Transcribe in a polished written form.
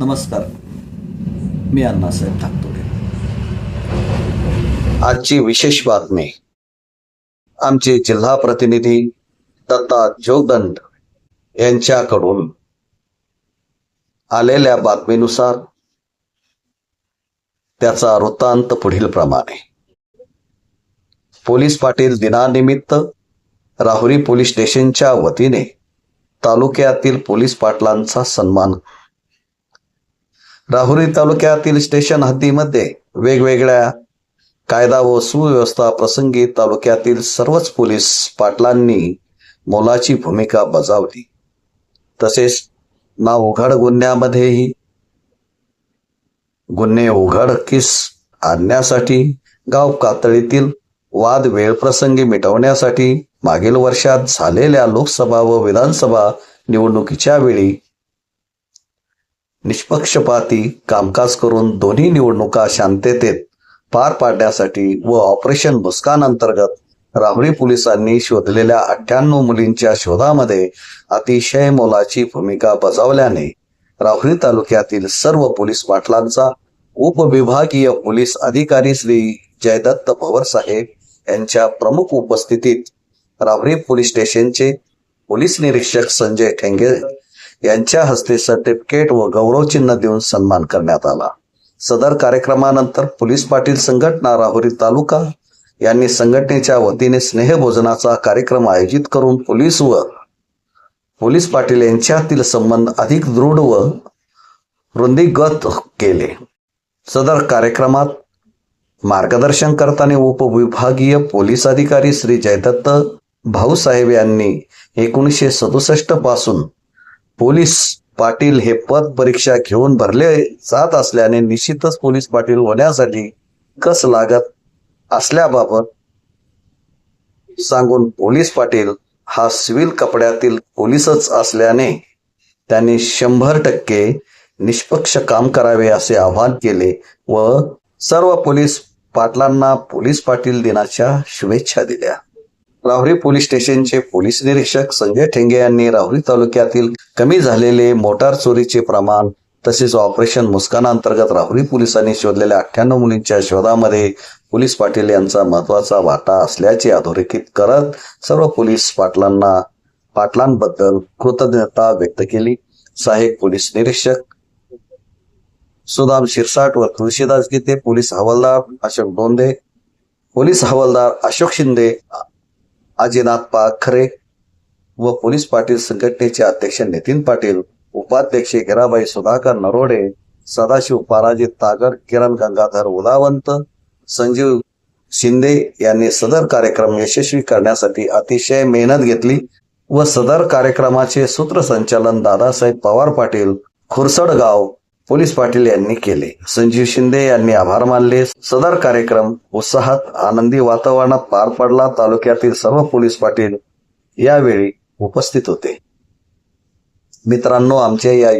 नमस्कार, मी अण्णासाहेब ठाकतोडे. आजची विशेष बातमी. आमचे जिल्हा प्रतिनिधी दत्ता जोगदंड यांच्याकडून आलेल्या बातमीनुसार त्याचा वृत्तांत पुढील प्रमाणे. पोलीस पाटील दिनानिमित्त राहुरी पोलीस स्टेशनच्या वतीने तालुक्यातील पोलीस पाटलांचा सन्मान. राहुरी तालुक्यातील स्टेशन हद्दीमध्ये वेगवेगळ्या कायदा व सुव्यवस्था प्रसंगी तालुक्यातील सर्वच पोलीस पाटलांनी मोलाची भूमिका बजावली. तसेच नाव उघड गुन्ह्यामध्येही गुन्हे उघडकीस आणण्यासाठी, गाव पातळीतील वाद वेळप्रसंगी मिटवण्यासाठी मागील वर्षात झालेल्या लोकसभा व विधानसभा निवडणुकीच्या वेळी निष्पक्षपाती कामकाज करून दोन्ही निवडणुका शांततेत पार पाडण्यासाठी व ऑपरेशन मुस्कान अंतर्गत राहुरी पोलिसांनी शोधलेल्या 98 मुलींच्या शोधामध्ये अतिशय मोलाची भूमिका बजावल्याने राहुरी तालुक्यातील सर्व पोलीस पाटलांचा उपविभागीय पोलीस अधिकारी श्री जयदत्त पवार साहेब यांच्या प्रमुख उपस्थितीत राहुरी पोलीस स्टेशनचे पोलीस निरीक्षक संजय ठेंगे यांच्या हस्ते सर्टिफिकेट व गौरव चिन्ह देऊन सन्मान करण्यात आला. सदर कार्यक्रमानंतर पोलीस पाटील संघटना राहुरी तालुका यांनी संघटनेच्या वतीने स्नेहभोजनाचा कार्यक्रम आयोजित करून पोलीस व पोलीस पाटील यांच्यातील संबंध अधिक दृढ व वृद्धिंगत केले. सदर कार्यक्रमात मार्गदर्शन करताना उपविभागीय पोलीस अधिकारी श्री जयदत्त भाऊसाहेब यांनी 1967 पासून पोलीस पाटील हे पद परीक्षा घेऊन भरले जात असल्याने निश्चितच पोलीस पाटील होण्यासाठी कस लागत असल्याबाबत सांगून पोलीस पाटील हा सिव्हिल कपड्यातील पोलीसच असल्याने त्यांनी 100% निष्पक्ष काम करावे असे आवाहन केले व सर्व पोलीस पाटलांना पोलीस पाटील दिनाच्या शुभेच्छा दिल्या. राहुरी पोलीस स्टेशनचे पोलीस निरीक्षक संजय ठेंगे यांनी राहुरी तालुक्यातील कमी झालेले मोटार चोरीचे प्रमाण तसेच ऑपरेशन मुस्कान अंतर्गत राहुरी पोलिसांनी शोधलेल्या 98 मुलींच्या शोधामध्ये पोलीस पाटील यांचा महत्वाचा वाटा असल्याचे अधोरेखित करत सर्व पोलीस पाटलांबद्दल कृतज्ञता व्यक्त केली. सहाय्यक पोलीस निरीक्षक सुदाम शिरसाट व तुळशीदास गीते, पोलीस हवालदार अशोक दोंदे, पोलीस हवालदार अशोक शिंदे, अजिनाथ पाखरे व पोलीस पाटील संघटनेचे अध्यक्ष नितीन पाटील, उपाध्यक्ष गिराबाई सुधाकर नरोडे, सदाशिव पराजित तागर, किरण गंगाधर उदावंत, संजीव शिंदे यांनी सदर कार्यक्रम यशस्वी करण्यासाठी अतिशय मेहनत घेतली व सदर कार्यक्रमाचे सूत्रसंचालन दादासाहेब पवार पाटील खुरसडगाव पोलीस पाटील यांनी केले. संजीव शिंदे यांनी आभार मानले. सदर कार्यक्रम उत्साहात आनंदी वातावरणात पार पडला. तालुक्यातील सर्व पोलीस पाटील यावेळी उपस्थित होते. मित्रांनो, आमच्या या